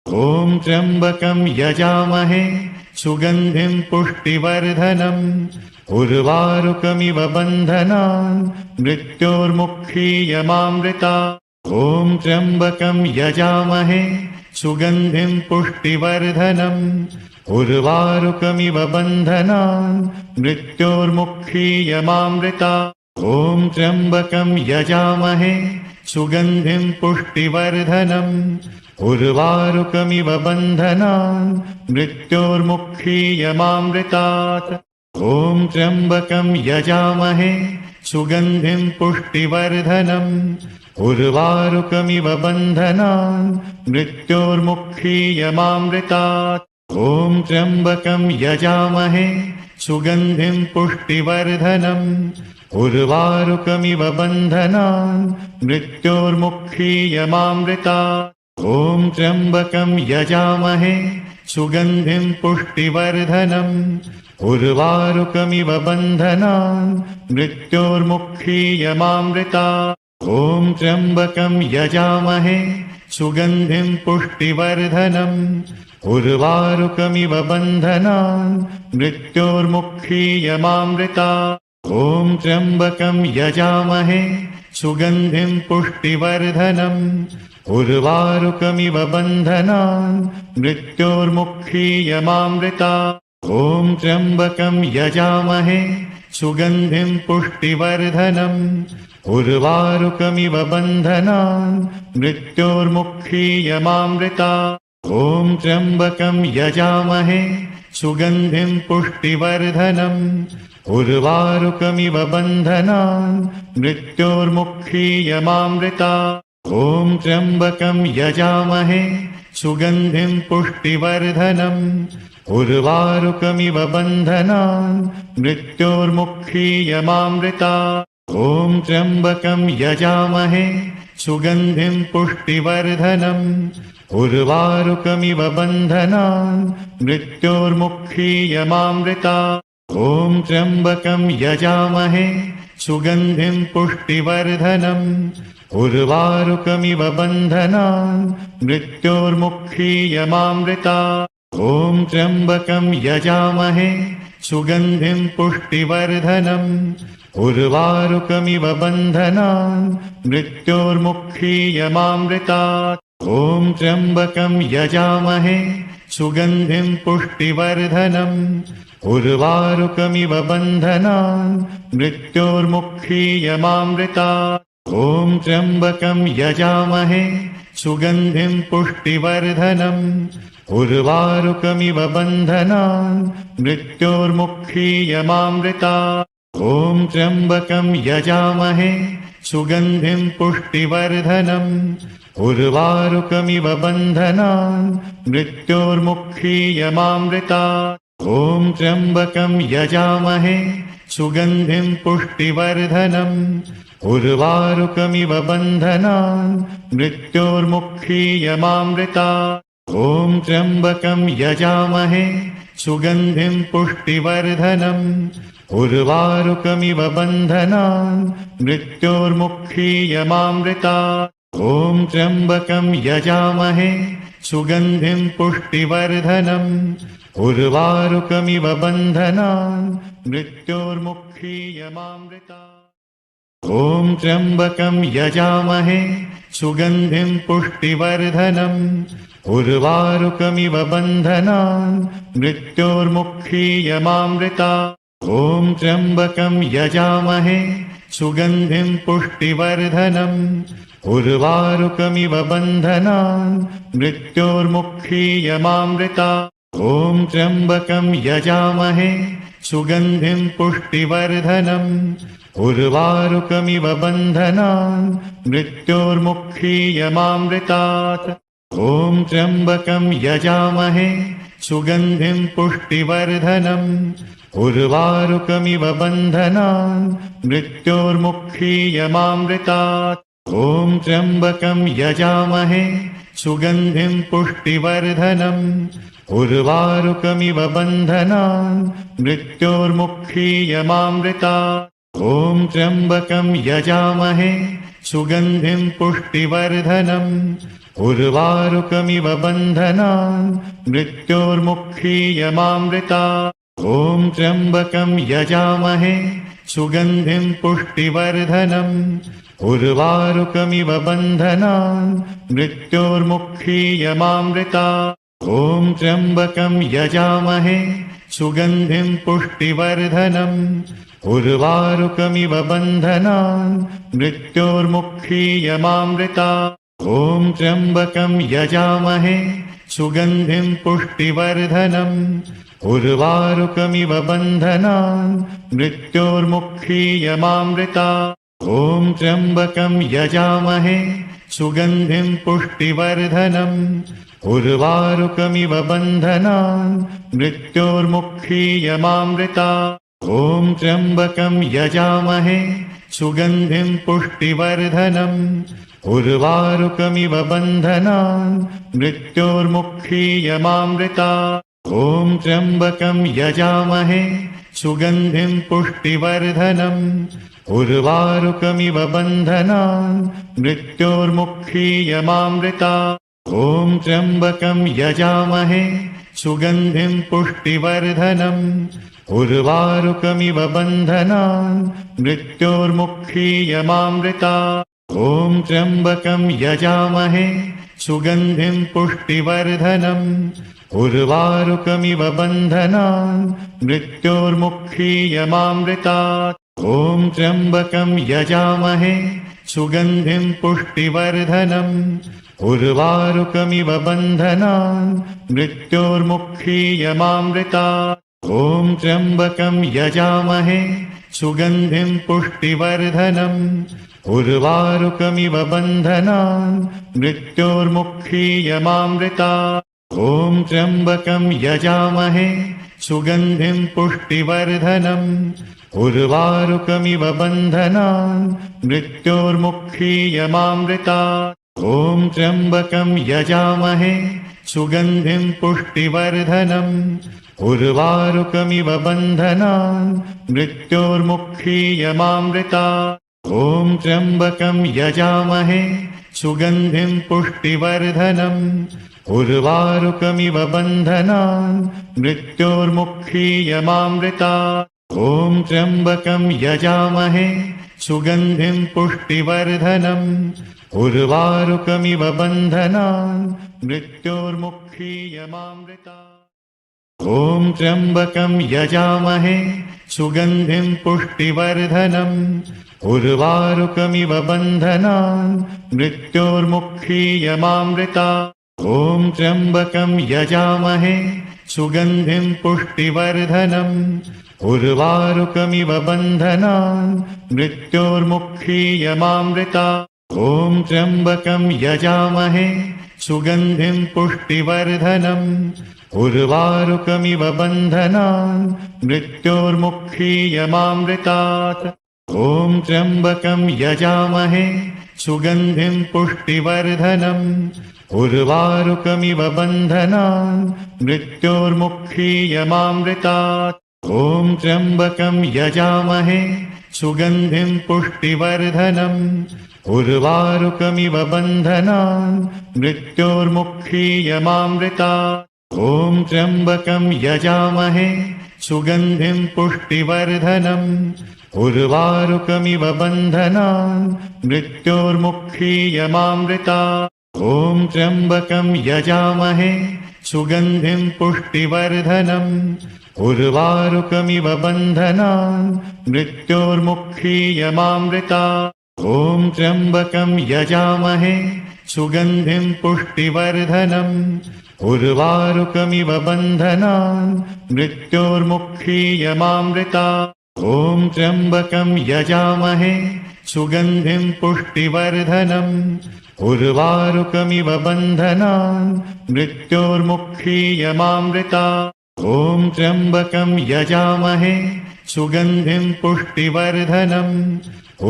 ॐ त्र्यम्बकं यजामहे सुगन्धिं पुष्टिवर्धनम् उर्वारुकमिव बन्धनान् मृत्योर्मुक्षीयमामृतात्। ॐ त्र्यम्बकं यजामहे सुगन्धिं पुष्टिवर्धनम् उर्वारुकमिव बन्धनान् मृत्योर्मुक्षीयमामृतात्। ॐ त्र्यम्बकं यजामहे सुगन्धिं पुष्टिवर्धनम् उर्वारुकमिव बन्धनान् मृत्योर्मुक्षीयमामृतात्। ॐ त्र्यम्बकं यजामहे सुगन्धिं पुष्टिवर्धनम् उर्वारुकमिव बन्धनान् मृत्योर्मुक्षीयमामृतात्। ॐ त्र्यम्बकं यजामहे सुगन्धिं पुष्टिवर्धनम् उर्वारुकमिव बन्धनान् मृत्योर्मुक्षीयमामृतात्। ॐ त्र्यम्बकं यजामहे सुगन्धिं पुष्टिवर्धनम् उर्वारुकमिव बन्धनान् मृत्योर्मुक्षीयमामृतात्। ॐ त्र्यम्बकं यजामहे सुगन्धिं पुष्टिवर्धनम् उर्वारुकमिव बन्धनान् मृत्योर्मुक्षीयमामृतात्। ॐ त्र्यम्बकं यजामहे सुगन्धिं पुष्टिवर्धनम् उर्वारुकमिव बन्धनान् मृत्योर्मुक्षीयमामृतात्। ॐ त्र्यम्बकं यजामहे सुगन्धिं पुष्टिवर्धनम् उर्वारुकमिव बन्धनान् मृत्योर्मुक्षीयमामृतात्। ॐ त्र्यम्बकं यजामहे सुगन्धिं पुष्टिवर्धनम् उर्वारुकमिव बन्धनान् मृत्योर्मुक्षीयमामृतात्। ॐ त्र्यम्बकं यजामहे सुगन्धिं पुष्टिवर्धनम् उर्वारुकमिव बन्धनान् मृत्योर्मुक्षीयमामृतात्। ॐ त्र्यम्बकं यजामहे सुगन्धिं पुष्टिवर्धनम् उर्वारुकमिव बन्धनान् मृत्योर्मुक्षीयमामृतात्। ॐ त्र्यम्बकं यजामहे सुगन्धिं पुष्टिवर्धनम् उर्वारुकमिव बन्धनान् मृत्योर्मुक्षीयमामृतात्। ॐ त्र्यम्बकं यजामहे सुगन्धिं पुष्टिवर्धनम् उर्वारुकमिव बन्धनान् मृत्योर्मुक्षीयमामृतात्। ॐ त्र्यम्बकं यजामहे सुगन्धिं पुष्टिवर्धनम् उर्वारुकमिव बन्धनान् मृत्योर्मुक्षीयमामृतात्। ॐ त्र्यम्बकं यजामहे सुगन्धिं पुष्टिवर्धनम् उर्वारुकमिव बन्धनान् मृत्योर्मुक्षीयमामृतात्। ॐ त्र्यम्बकं यजामहे सुगन्धिं पुष्टिवर्धनम् उर्वारुकमिव बन्धनान् मृत्योर्मुक्षीयमामृतात्। ॐ त्र्यम्बकं यजामहे सुगन्धिं पुष्टिवर्धनम् उर्वारुकमिव बन्धनान् मृत्योर्मुक्षीयमामृतात्। ॐ त्र्यम्बकं यजामहे सुगन्धिं पुष्टिवर्धनम् उर्वारुकमिव बन्धनान् मृत्योर्मुक्षीयमामृतात्। ॐ त्र्यम्बकं यजामहे सुगन्धिं पुष्टिवर्धनम् उर्वारुकमिव बन्धनान् मृत्योर्मुक्षीयमामृतात्। ॐ त्र्यम्बकं यजामहे सुगन्धिं पुष्टिवर्धनम् उर्वारुकमिव बन्धनान् मृत्योर्मुक्षीयमामृतात्। ॐ त्र्यम्बकं यजामहे सुगन्धिं पुष्टिवर्धनम् उर्वारुकमिव बन्धनान् मृत्योर्मुक्षीयमामृतात्। ॐ त्र्यम्बकं यजामहे सुगन्धिं पुष्टिवर्धनम् उर्वारुकमिव बन्धनान् मृत्योर्मुक्षीयमामृतात्। ॐ त्र्यम्बकं यजामहे सुगन्धिं पुष्टिवर्धनम् उर्वारुकमिव बन्धनान् मृत्योर्मुक्षीयमामृतात्। ॐ त्र्यम्बकं यजामहे सुगन्धिं पुष्टिवर्धनम् उर्वारुकमिव बन्धनान् मृत्योर्मुक्षीयमामृतात्। ॐ त्र्यम्बकं यजामहे सुगन्धिं पुष्टिवर्धनम् उर्वारुकमिव बन्धनान् मृत्योर्मुक्षीयमामृतात् ॐ त्र्यम्बकं यजामहे सुगन्धिं पुष्टिवर्धनम् उर्वारुकमिव बन्धनान् मृत्योर्मुक्षीयमामृतात् ॐ त्र्यम्बकं यजामहे सुगन्धिं पुष्टिवर्धनम् उर्वारुकमिव बन्धनान् मृत्योर्मुक्षीयमामृतात् ॐ त्र्यम्बकं यजामहे सुगन्धिं पुष्टिवर्धनम् उर्वारुकमिव बन्धनान् मृत्योर्मुक्षीयमामृतात् ॐ त्र्यम्बकं यजामहे सुगन्धिं पुष्टिवर्धनम् उर्वारुकमिव बन्धनान् मृत्योर्मुक्षीयमामृतात् ॐ त्र्यम्बकं यजामहे सुगन्धिं पुष्टिवर्धनम् उर्वारुकमिव बन्धनान् मृत्योर्मुक्षीयमामृतात् ॐ त्र्यम्बकं यजामहे सुगन्धिं पुष्टिवर्धनम् उर्वारुकमिव बन्धनान् मृत्योर्मुक्षीयमामृतात् ॐ त्र्यम्बकं यजामहे सुगन्धिं पुष्टिवर्धनम् उर्वारुकमिव बन्धनान् मृत्योर्मुक्षीयमामृतात् ॐ त्र्यम्बकं यजामहे सुगन्धिं पुष्टिवर्धनम् उर्वारुकमिव बन्धनान् मृत्योर्मुक्षीयमामृतात् ॐ त्र्यम्बकं यजामहे सुगन्धिं पुष्टिवर्धनम् उर्वारुकमिव बन्धनान् मृत्योर्मुक्षीयमामृतात् ॐ त्र्यम्बकं यजामहे सुगन्धिं पुष्टिवर्धनम् उर्वारुकमिव बन्धनान् मृत्योर्मुक्षीयमामृतात् ॐ त्र्यम्बकं यजामहे सुगन्धिं पुष्टिवर्धनम् उर्वारुकमिव बन्धनान् मृत्योर्मुक्षीयमामृतात् ॐ त्र्यम्बकं यजामहे सुगन्धिं पुष्टिवर्धनम् उर्वारुकमिव बन्धनान् मृत्योर्मुक्षीयमामृतात् ॐ त्र्यम्बकं यजामहे सुगन्धिं पुष्टिवर्धनम् उर्वारुकमिव बन्धनान् मृत्योर्मुक्षीयमामृतात् ॐ त्र्यम्बकं यजामहे सुगन्धिं पुष्टिवर्धनम् उर्वारुकमिव बन्धनान् मृत्योर्मुक्षीयमामृतात् ॐ त्र्यम्बकं यजामहे सुगन्धिं पुष्टिवर्धनम् उर्वारुकमिव बन्धनान् मृत्योर्मुक्षीयमामृतात् ॐ त्र्यम्बकं यजामहे सुगन्धिं पुष्टिवर्धनम् उर्वारुकमिव बन्धनान् मृत्योर्मुक्षीयमामृतात् ॐ त्र्यम्बकं यजामहे सुगन्धिं पुष्टिवर्धनम् उर्वारुकमिव बन्धनान् मृत्योर्मुक्षीयमामृतात् ॐ त्र्यम्बकं यजामहे सुगन्धिं पुष्टिवर्धनम् उर्वारुकमिव बन्धनान् मृत्योर्मुक्षीयमामृतात् ॐ त्र्यम्बकं यजामहे सुगन्धिं पुष्टिवर्धनम् उर्वारुकमिव बन्धनान् मृत्योर्मुक्षीयमामृतात् ॐ त्र्यम्बकं यजामहे सुगन्धिं पुष्टिवर्धनम् उर्वारुकमिव बन्धनान् मृत्योर्मुक्षीयमामृतात् ॐ त्र्यम्बकं यजामहे सुगन्धिं पुष्टिवर्धनम् उर्वारुकमिव बन्धनान् मृत्योर्मुक्षीयमामृतात् ॐ त्र्यम्बकं यजामहे सुगन्धिं पुष्टिवर्धनम् उर्वारुकमिव बन्धनान् मृत्योर्मुक्षीयमामृतात् ॐ त्र्यम्बकं यजामहे सुगन्धिं पुष्टिवर्धनम् उर्वारुकमिव बन्धनान् मृत्योर्मुक्षीयमामृतात् ॐ त्र्यम्बकं यजामहे सुगन्धिं पुष्टिवर्धनम्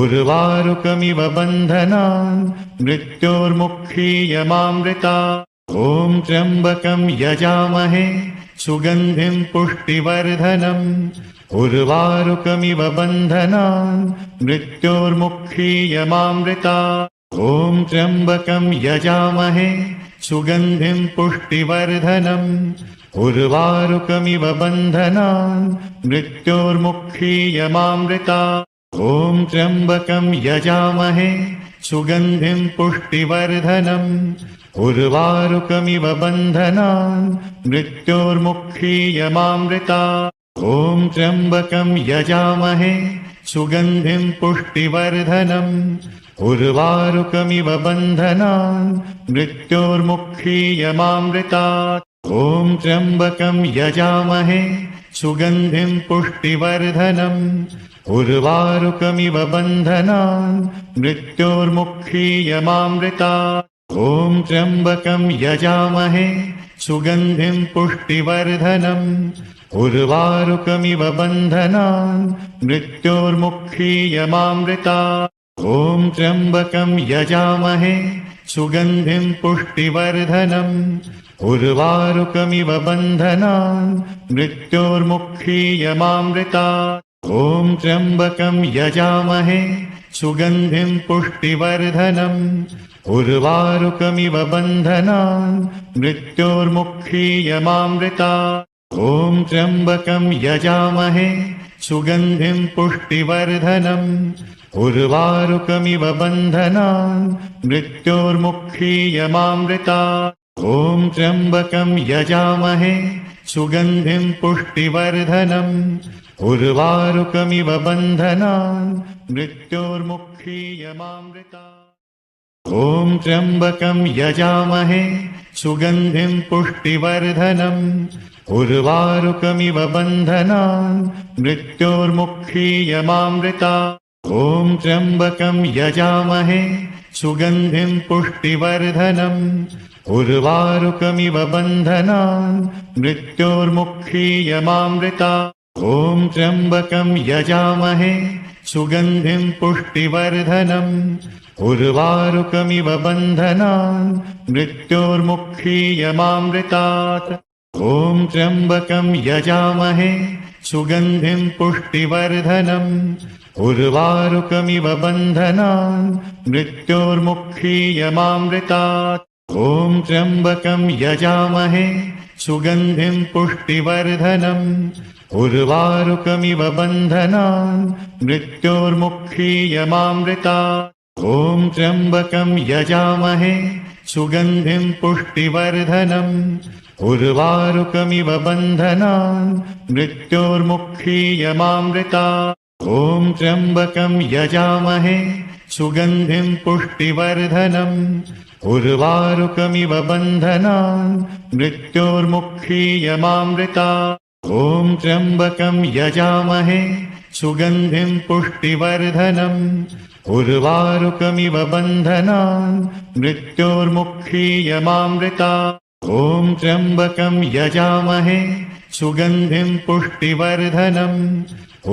उर्वारुकमिव बन्धनान् मृत्योर्मुक्षीयमामृतात् ॐ त्र्यम्बकं यजामहे सुगन्धिं पुष्टिवर्धनम् उर्वारुकमिव बन्धनान् मृत्योर्मुक्षीयमामृतात् ॐ त्र्यम्बकं यजामहे सुगन्धिं पुष्टिवर्धनम् उर्वारुकमिव बन्धनान् मृत्योर्मुक्षीयमामृतात् ॐ त्र्यम्बकं यजामहे सुगन्धिं पुष्टिवर्धनम् उर्वारुकमिव बन्धनान् मृत्योर्मुक्षीयमामृतात् ॐ त्र्यम्बकं यजामहे सुगन्धिं पुष्टिवर्धनम् उर्वारुकमिव बन्धनान् मृत्योर्मुक्षीयमामृतात् ॐ त्र्यम्बकं यजामहे सुगन्धिं पुष्टिवर्धनम् उर्वारुकमिव बन्धनान् मृत्योर्मुक्षीयमामृतात् ॐ त्र्यम्बकं यजामहे सुगन्धिं पुष्टिवर्धनम् उर्वारुकमिव बन्धनान् मृत्योर्मुक्षीयमामृतात् ॐ त्र्यम्बकं यजामहे सुगन्धिं पुष्टिवर्धनम् उर्वारुकमिव बन्धनान् मृत्योर्मुक्षीयमामृतात् ॐ त्र्यम्बकं यजामहे सुगन्धिं पुष्टिवर्धनम् उर्वारुकमिव बन्धनान् मृत्योर्मुक्षीयमामृतात् ॐ त्र्यम्बकं यजामहे सुगन्धिं पुष्टिवर्धनम् उर्वारुकमिव बन्धनान् मृत्योर्मुक्षीयमामृतात् ॐ त्र्यम्बकं यजामहे सुगन्धिं पुष्टिवर्धनम् उर्वारुकमिव बन्धनान् मृत्योर्मुक्षीयमामृतात् ॐ त्र्यम्बकं यजामहे सुगन्धिं पुष्टिवर्धनम् उर्वारुकमिव बन्धनान् मृत्योर्मुक्षीयमामृतात् ॐ त्र्यम्बकं यजामहे सुगन्धिं पुष्टिवर्धनम् उर्वारुकमिव बन्धनान् मृत्योर्मुक्षीयमामृतात् ॐ त्र्यम्बकं यजामहे सुगन्धिं पुष्टिवर्धनम् उर्वारुकमिव बन्धनान् मृत्योर्मुक्षीयमामृतात् ॐ त्र्यम्बकं यजामहे सुगन्धिं पुष्टिवर्धनम् उर्वारुकमिव बन्धनान् मृत्योर्मुक्षीयमामृतात् ॐ त्र्यम्बकं यजामहे सुगन्धिं पुष्टिवर्धनम् उर्वारुकमिव बन्धनान् मृत्योर्मुक्षीयमामृतात् ॐ त्र्यम्बकं यजामहे सुगन्धिं पुष्टिवर्धनम् उर्वारुकमिव बन्धनान् मृत्योर्मुक्षीयमामृतात् ॐ त्र्यम्बकं यजामहे सुगन्धिं पुष्टिवर्धनम् उर्वारुकमिव बन्धनान् मृत्योर्मुक्षीयमामृतात् ॐ त्र्यम्बकं यजामहे सुगन्धिं पुष्टिवर्धनम् उर्वारुकमिव बन्धनान् मृत्योर्मुक्षीयमामृतात् ॐ त्र्यम्बकं यजामहे सुगन्धिं पुष्टिवर्धनम्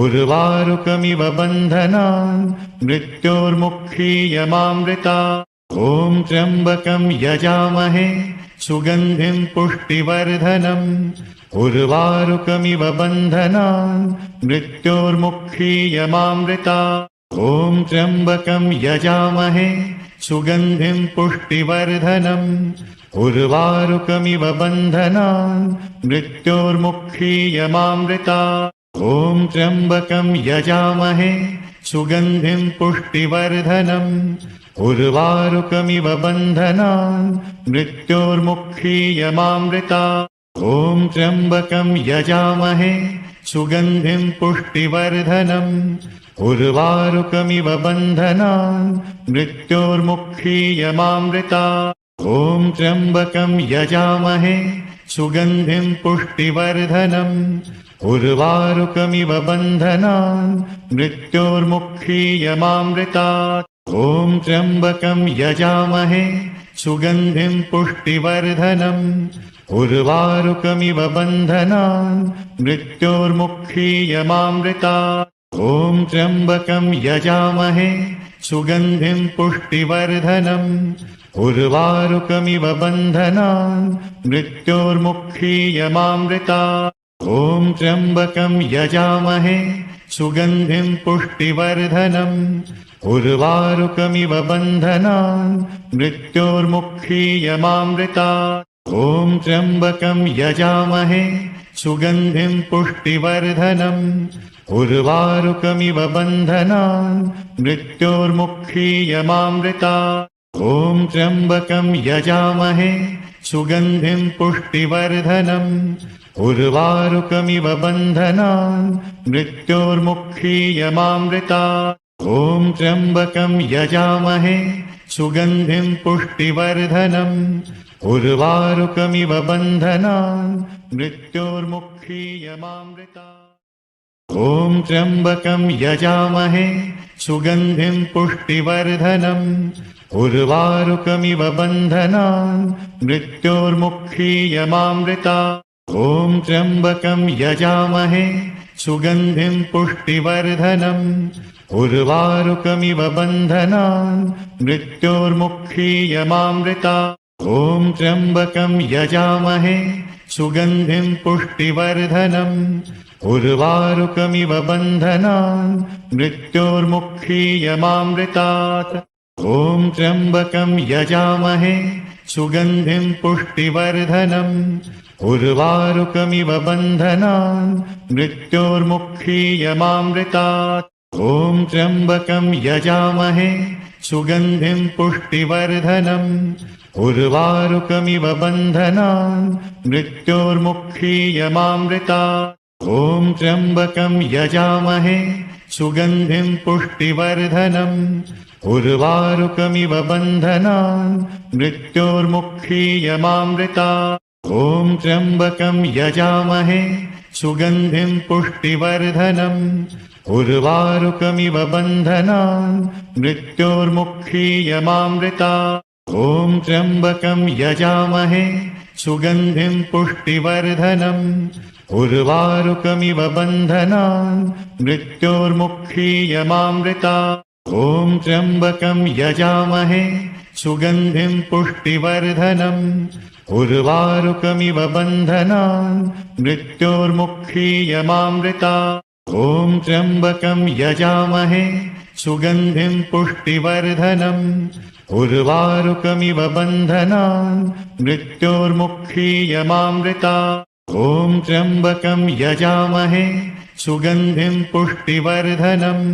उर्वारुकमिव बन्धनान् मृत्योर्मुक्षीयमामृतात् ॐ त्र्यम्बकं यजामहे सुगन्धिं पुष्टिवर्धनम् उर्वारुकमिव बन्धनान् मृत्योर्मुक्षीयमामृतात् ॐ त्र्यम्बकं यजामहे सुगन्धिं पुष्टिवर्धनम् उर्वारुकमिव बन्धनान् मृत्योर्मुक्षीयमामृतात् ॐ त्र्यम्बकं यजामहे सुगन्धिं पुष्टिवर्धनम् उर्वारुकमिव बन्धनान् मृत्योर्मुक्षीयमामृतात् ॐ त्र्यम्बकं यजामहे सुगन्धिं पुष्टिवर्धनम् उर्वारुकमिव बन्धनान् मृत्योर्मुक्षीयमामृतात् ॐ त्र्यम्बकं यजामहे सुगन्धिं पुष्टिवर्धनम् उर्वारुकमिव बन्धनान् मृत्योर्मुक्षीयमामृतात् ॐ त्र्यम्बकं यजामहे सुगन्धिं पुष्टिवर्धनम् उर्वारुकमिव बन्धनान् मृत्योर्मुक्षीयमामृतात् ॐ त्र्यम्बकं यजामहे सुगन्धिं पुष्टिवर्धनम् उर्वारुकमिव बन्धनान् मृत्योर्मुक्षीयमामृतात् ॐ त्र्यम्बकं यजामहे सुगन्धिं पुष्टिवर्धनम् उर्वारुकमिव बन्धनान् मृत्योर्मुक्षीयमामृतात् ॐ त्र्यम्बकं यजामहे सुगन्धिं पुष्टिवर्धनम् उर्वारुकमिव बन्धनान् मृत्योर्मुक्षीयमामृतात् ॐ त्र्यम्बकं यजामहे सुगन्धिं पुष्टिवर्धनम् उर्वारुकमिव बन्धनान् मृत्योर्मुक्षीयमामृतात् ॐ त्र्यम्बकं यजामहे सुगन्धिं पुष्टिवर्धनम् उर्वारुकमिव बन्धनान् मृत्योर्मुक्षीयमामृतात् ॐ त्र्यम्बकं यजामहे सुगन्धिं पुष्टिवर्धनम् उर्वारुकमिव बन्धनान् मृत्योर्मुक्षीयमामृतात् ॐ त्र्यम्बकं यजामहे सुगन्धिं पुष्टिवर्धनम् उर्वारुकमिव बन्धनान् मृत्योर्मुक्षीयमामृतात् ॐ त्र्यम्बकं यजामहे सुगन्धिं पुष्टिवर्धनम् उर्वारुकमिव बन्धनान् मृत्योर्मुक्षीयमामृतात् ॐ त्र्यम्बकं यजामहे सुगन्धिं पुष्टिवर्धनम् उर्वारुकमिव बन्धनान् मृत्योर्मुक्षीयमामृतात् ॐ त्र्यम्बकं यजामहे सुगन्धिं पुष्टिवर्धनम् उर्वारुकमिव बन्धनान् मृत्योर्मुक्षीयमामृतात् ॐ त्र्यम्बकं यजामहे सुगन्धिं पुष्टिवर्धनम् उर्वारुकमिव बन्धनान् मृत्योर्मुक्षीयमामृतात् ॐ त्र्यम्बकं यजामहे सुगन्धिं पुष्टिवर्धनम् उर्वारुकमिव बन्धनान् मृत्योर्मुक्षीयमामृतात् ॐ त्र्यम्बकं यजामहे सुगन्धिं पुष्टिवर्धनम् उर्वारुकमिव बन्धनान् मृत्योर्मुक्षीयमामृतात् ॐ त्र्यम्बकं यजामहे सुगन्धिं पुष्टिवर्धनम् उर्वारुकमिव बन्धनान् मृत्योर्मुक्षीयमामृतात् ॐ त्र्यम्बकं यजामहे सुगन्धिं पुष्टिवर्धनम् उर्वारुकमिव बन्धनान् मृत्योर्मुक्षीयमामृतात् ॐ त्र्यम्बकं यजामहे सुगन्धिं पुष्टिवर्धनम्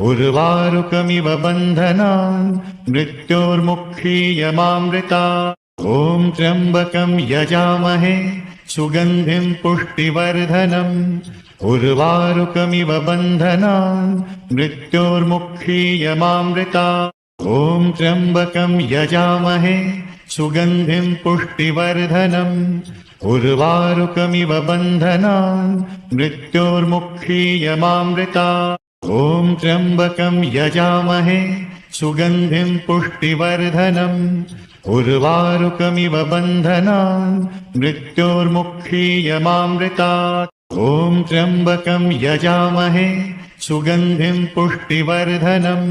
उर्वारुकमिव बन्धनान् मृत्योर्मुक्षीयमामृतात् ॐ त्र्यम्बकं यजामहे सुगन्धिं पुष्टिवर्धनम् उर्वारुकमिव बन्धनान् मृत्योर्मुक्षीयमामृतात् ॐ त्र्यम्बकं यजामहे सुगन्धिं पुष्टिवर्धनम् उर्वारुकमिव बन्धनान् मृत्योर्मुक्षीयमामृतात् ॐ त्र्यम्बकं यजामहे सुगन्धिं पुष्टिवर्धनम् उर्वारुकमिव बन्धनान् मृत्योर्मुक्षीयमामृतात् ॐ त्र्यम्बकं यजामहे सुगन्धिं पुष्टिवर्धनम्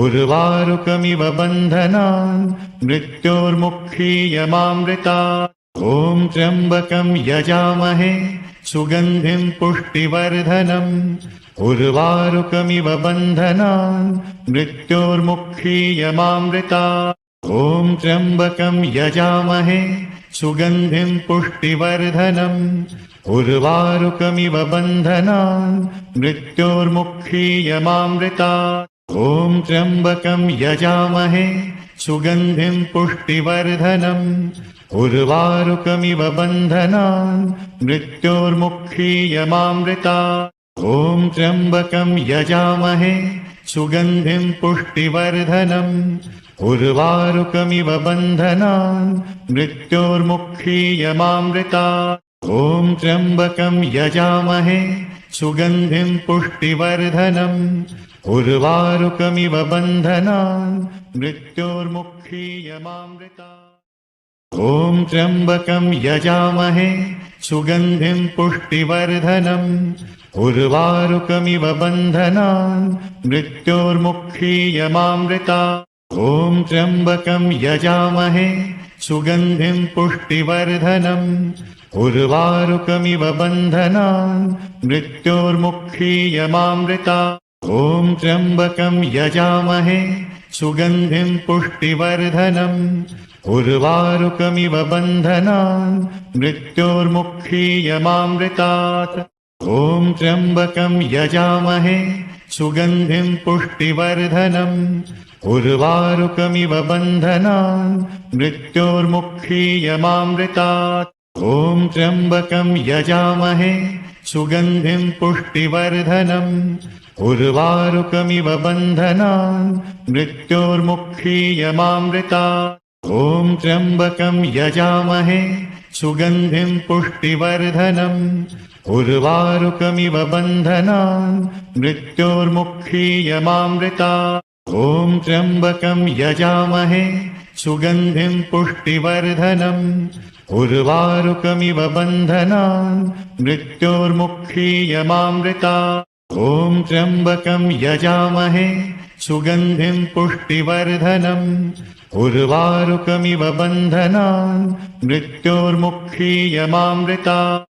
उर्वारुकमिव बन्धनान् मृत्योर्मुक्षीयमामृतात् ॐ त्र्यम्बकं यजामहे सुगन्धिं पुष्टिवर्धनम् उर्वारुकमिव बन्धनान् मृत्योर्मुक्षीयमामृतात् ॐ त्र्यम्बकं यजामहे सुगन्धिं पुष्टिवर्धनम् उर्वारुकमिव बन्धनान् मृत्योर्मुक्षीयमामृतात् ॐ त्र्यम्बकं यजामहे सुगन्धिं पुष्टिवर्धनम् उर्वारुकमिव बन्धनान् मृत्योर्मुक्षीयमामृतात् ॐ त्र्यम्बकं यजामहे सुगन्धिं पुष्टिवर्धनम् उर्वारुकमिव बन्धनान् मृत्योर्मुक्षीयमामृतात् ॐ त्र्यम्बकं यजामहे सुगन्धिं पुष्टिवर्धनम् उर्वारुकमिव बन्धनान् मृत्योर्मुक्षीयमामृतात् ॐ त्र्यम्बकं यजामहे सुगन्धिं पुष्टिवर्धनम् उर्वारुकमिव बन्धनान् मृत्योर्मुक्षीयमामृतात् ॐ त्र्यम्बकं यजामहे सुगन्धिं पुष्टिवर्धनम् उर्वारुकमिव बन्धनान् मृत्योर्मुक्षीयमामृतात् ॐ त्र्यम्बकं यजामहे सुगन्धिं पुष्टिवर्धनम् उर्वारुकमिव बन्धनान् मृत्योर्मुक्षीयमामृतात् ॐ त्र्यम्बकं यजामहे सुगन्धिं पुष्टिवर्धनम् उर्वारुकमिव बन्धनान् मृत्योर्मुक्षीयमामृतात् ॐ त्र्यम्बकं यजामहे सुगन्धिं पुष्टिवर्धनम् उर्वारुकमिव बन्धनान् मृत्योर्मुक्षीयमामृतात् ॐ त्र्यम्बकं यजामहे सुगन्धिं पुष्टिवर्धनम् उर्वारुकमिव बन्धनान् मृत्योर्मुक्षीयमामृतात् ॐ त्र्यम्बकं यजामहे सुगन्धिं पुष्टिवर्धनम् उर्वारुकमिव बन्धनान् मृत्योर्मुक्षीयमामृतात् ॐ त्र्यम्बकं यजामहे सुगन्धिं पुष्टिवर्धनम् उर्वारुकमिव बन्धनान् मृत्योर्मुक्षीयमामृतात्